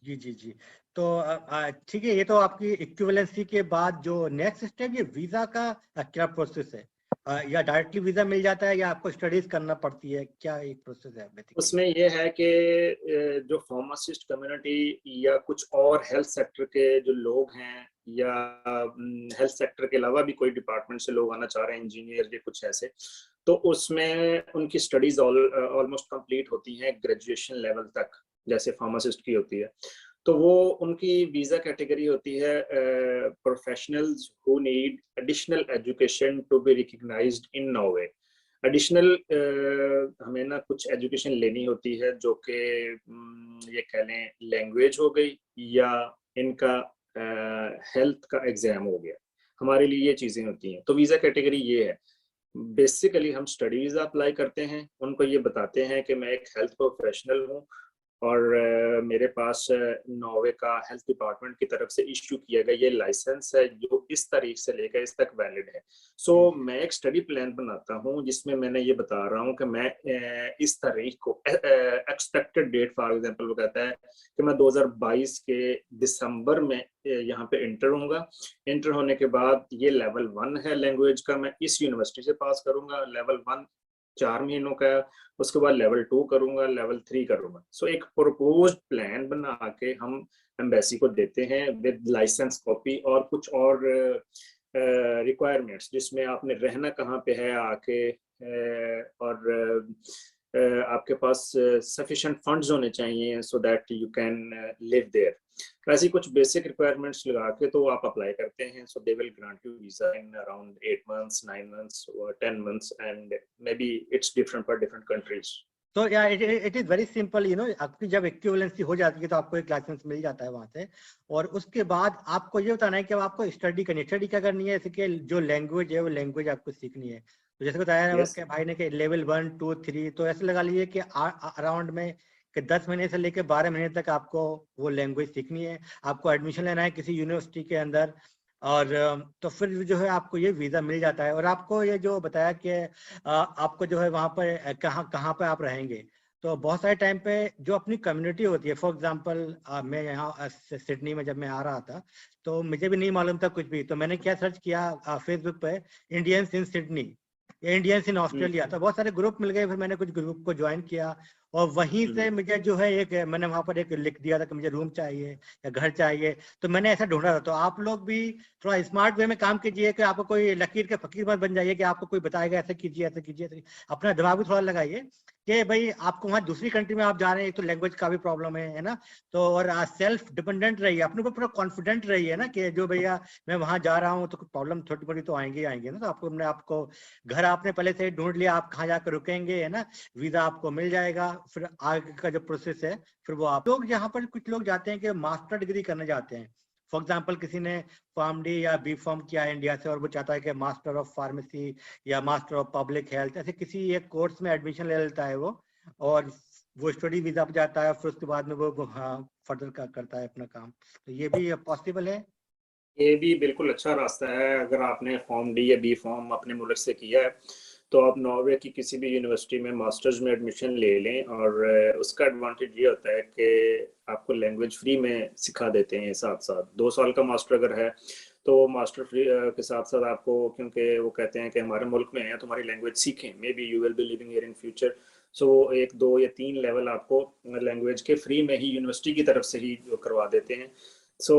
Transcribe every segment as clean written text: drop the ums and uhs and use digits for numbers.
जी जी जी। तो ठीक है, ये तो आपकी इक्विवेलेंसी के बाद जो नेक्स्ट स्टेप, ये वीजा का क्या प्रोसेस है? या डायरेक्टली वीजा मिल जाता है या आपको स्टडीज करना पड़ती है, क्या एक प्रोसेस है बेसिकली? उसमें ये है कि जो फार्मासिस्ट कम्युनिटी या कुछ और हेल्थ सेक्टर के जो लोग हैं, या हेल्थ सेक्टर के अलावा भी कोई डिपार्टमेंट से लोग आना चाह रहे हैं, इंजीनियर या कुछ ऐसे, तो उसमें उनकी स्टडीज ऑलमोस्ट कंप्लीट होती हैं ग्रेजुएशन लेवल तक, जैसे फार्मासिस्ट की होती है। तो वो उनकी वीजा कैटेगरी होती है professionals who need additional education to be recognised in Norway. Additional हमें ना कुछ एजुकेशन लेनी होती है, जो कि ये कह लें लैंग्वेज हो गई, या इनका हेल्थ का एग्जाम हो गया। हमारे लिए ये चीज़ें होती हैं। तो वीज़ा कैटेगरी ये है। बेसिकली हम स्टडी वीज़ा अप्लाई करते हैं, उनको ये बताते हैं कि मैं एक हेल्थ प्रोफेशनल हूँ और मेरे पास नॉर्वे का हेल्थ डिपार्टमेंट की तरफ से इश्यू किया गया ये लाइसेंस है, जो इस तारीख से लेकर इस तक वैलिड है। सो मैं एक स्टडी प्लान बनाता हूँ जिसमें मैंने ये बता रहा हूँ कि मैं इस तारीख को एक्सपेक्टेड डेट, फॉर एग्जांपल वो कहता है कि मैं 2022 के दिसंबर में यहाँ पे इंटर होऊंगा। इंटर होने के बाद ये लेवल 1 है लैंग्वेज का, मैं इस यूनिवर्सिटी से पास करूंगा। लेवल 1 4 महीनों का, उसके बाद लेवल 2 करूंगा, लेवल 3 करूंगा। सो एक प्रोपोज्ड प्लान बना के हम एम्बेसी को देते हैं विद लाइसेंस कॉपी और कुछ और रिक्वायरमेंट्स, जिसमें आपने रहना कहाँ पे है आके, और आपके पास सफिशिएंट फंड्स होने चाहिए so that you can live there. ऐसी कुछ बेसिक रिक्वायरमेंट्स लगा के तो आप अप्लाई करते हैं। So they will grant you visa in around 8 months, 9 months or 10 months, and maybe it's different for different countries. तो या it is very simple, you know, आपकी जब इक्विवेलेंसी हो जाती है तो आपको एक लाइसेंस मिल जाता है वहां से, और उसके बाद आपको ये बताना है कि अब आपको स्टडी करनी है। स्टडी क्या करनी है? इसके जो लैंग्वेज है वो लैंग्वेज आपको सीखनी है। तो जैसे बताया Yes. आपके भाई ने कि लेवल 1 2 3, तो ऐसे लगा लीजिए कि अराउंड में कि 10 महीने से लेकर 12 महीने तक आपको वो लैंग्वेज सीखनी है। आपको एडमिशन लेना है किसी यूनिवर्सिटी के अंदर, और तो फिर जो है आपको ये वीजा मिल जाता है। और आपको ये जो बताया कि आपको जो है वहाँ पर कहाँ कहाँ पे आप रहेंगे, तो बहुत सारे टाइम पे जो अपनी कम्युनिटी होती है, फॉर एग्जांपल मैं यहाँ सिडनी में जब मैं आ रहा था तो मुझे भी नहीं मालूम था कुछ भी, तो मैंने क्या सर्च किया फेसबुक पे, Indians in Sydney, Indians in Australia, तो बहुत सारे ग्रुप मिल गए। फिर मैंने कुछ ग्रुप को ज्वाइन किया और वहीं से मुझे जो है एक, मैंने वहां पर एक लिख दिया था कि मुझे रूम चाहिए या घर चाहिए, तो मैंने ऐसा ढूंढा था। तो आप लोग भी थोड़ा स्मार्ट वे में काम कीजिए कि आपको कोई लकीर के फकीर मत बन जाइए कि आपको कोई बताएगा ऐसे कीजिए ऐसे कीजिए, अपना दिमाग भी थोड़ा लगाइए कि भाई आपको वहाँ दूसरी कंट्री में आप जा रहे हैं, एक तो लैंग्वेज का भी प्रॉब्लम है ना, तो और सेल्फ डिपेंडेंट रहिए, अपने ऊपर पूरा कॉन्फिडेंट रहिए ना कि जो भैया मैं वहाँ जा रहा हूँ तो कुछ प्रॉब्लम छोटी मोटी तो आएंगे ही आएंगे ना। तो आपको अपने आपको घर आपने पहले से ढूंढ लिया, आप कहाँ जाकर रुकेंगे, है ना, वीजा आपको मिल जाएगा। फिर आगे का जो प्रोसेस है फिर वो आप लोग, यहाँ पर कुछ लोग जाते हैं कि मास्टर डिग्री करने जाते हैं। फॉर एग्जाम्पल किसी ने फार्म डी या बी फॉर्म किया है इंडिया से और वो चाहता है कि मास्टर ऑफ फार्मेसी या मास्टर ऑफ पब्लिक हेल्थ, ऐसे किसी एक कोर्स में एडमिशन ले लेता है वो, और वो स्टडी वीजा पे जाता है, फिर उसके बाद में वो हाँ फर्दर करता है अपना काम। तो ये भी पॉसिबल है। ये भी बिल्कुल अच्छा रास्ता है। अगर आपने फॉर्म डी या बी फॉर्म अपने मुल्क से किया है तो आप नॉर्वे की किसी भी यूनिवर्सिटी में मास्टर्स में एडमिशन ले लें, और उसका एडवांटेज ये होता है कि आपको लैंग्वेज फ्री में सिखा देते हैं। साथ साथ 2 साल का मास्टर अगर है तो मास्टर फ्री के साथ साथ आपको, क्योंकि वो कहते हैं कि हमारे मुल्क में है तुम्हारी लैंग्वेज सीखें, maybe you will be living here in future. So 1 2 या 3 लेवल आपको लैंग्वेज के फ्री में ही यूनिवर्सिटी की तरफ से ही करवा देते हैं। सो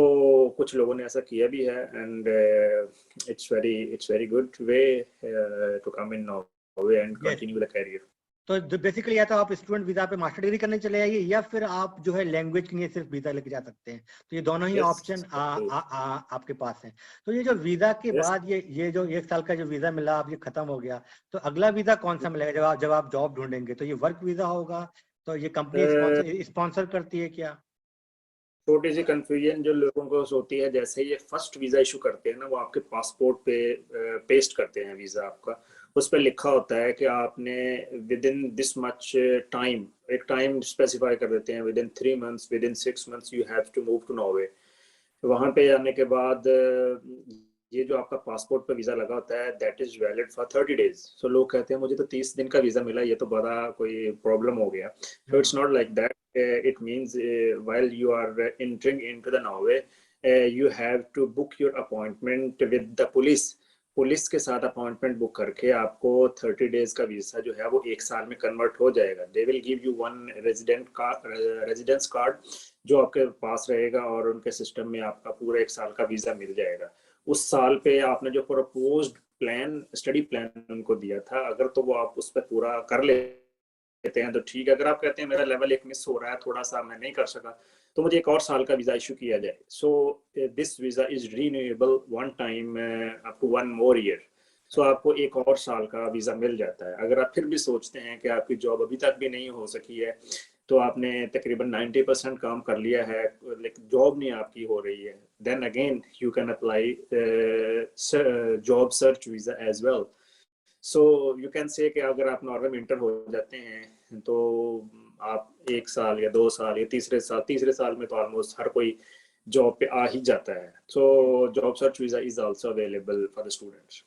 कुछ लोगों ने ऐसा किया भी है, and it's very good way to come in Norway and yes, continue the career. तो बेसिकली या तो आप स्टूडेंट वीजा पे मास्टर डिग्री करने चले जाइए या फिर आप जो है लैंग्वेज के लिए सिर्फ वीजा लेके जा सकते हैं। तो ये दोनों ही यस, ऑप्शन आपके पास हैं। तो ये जो वीजा के यस। बाद ये जो 1 साल का जो वीजा मिला अब ये खत्म हो गया, तो अगला वीजा कौन सा मिलेगा जब आप जॉब ढूंढेंगे? तो ये वर्क वीजा होगा? तो ये कंपनी स्पॉन्सर करती है क्या? छोटी सी कंफ्यूजन जो लोगों को होती है, जैसे ये फर्स्ट वीजा इशू करते हैं ना, वो आपके पासपोर्ट पे पेस्ट करते हैं वीजा आपका। उस पर लिखा होता है कि आपने within this much time, एक टाइम स्पेसिफाई कर देते हैं, within 3 months, within 6 months you have to move to Norway. वहां पे आने के बाद ये जो आपका पासपोर्ट पे वीजा लगा होता है that is valid for 30 days। सो लोग कहते हैं मुझे तो 30 दिन का वीजा मिला, ये तो बड़ा कोई प्रॉब्लम हो गया। So it's not like that. it means while you are entering into the Norway, you have to book your appointment with the police. Police के साथ अपॉइंटमेंट बुक करके आपको 30 डेज का वीजा जो है वो 1 साल में कन्वर्ट हो जाएगा. They will give you one residence card जो आपके पास रहेगा और उनके सिस्टम में आपका पूरा 1 साल का वीजा मिल जाएगा. उस साल पे आपने जो प्रपोज्ड प्लान, स्टडी प्लान उनको दिया था, अगर तो वो आप उस पर पूरा कर लेते हैं तो ठीक है. अगर आप कहते हैं मेरा लेवल 1 मिस हो रहा है, थोड़ा सा मैं नहीं कर सका, तो मुझे 1 और साल का वीजा इशू किया जाए. So this visa is renewable one time up to 1 more year. So आपको 1 और साल का वीजा मिल जाता है. अगर आप फिर भी सोचते हैं कि आपकी जॉब अभी तक भी नहीं हो सकी है, तो आपने तकरीबन 90% काम कर लिया है लेकिन जॉब नहीं आपकी हो रही है, then again you can apply job search visa as well. So you can say कि अगर आप नॉर्वे में इंटर हो जाते हैं तो आप 1 साल या 2 साल या तीसरे साल में तो ऑलमोस्ट हर कोई जॉब पे आ ही जाता है. So job search visa is also available for the students.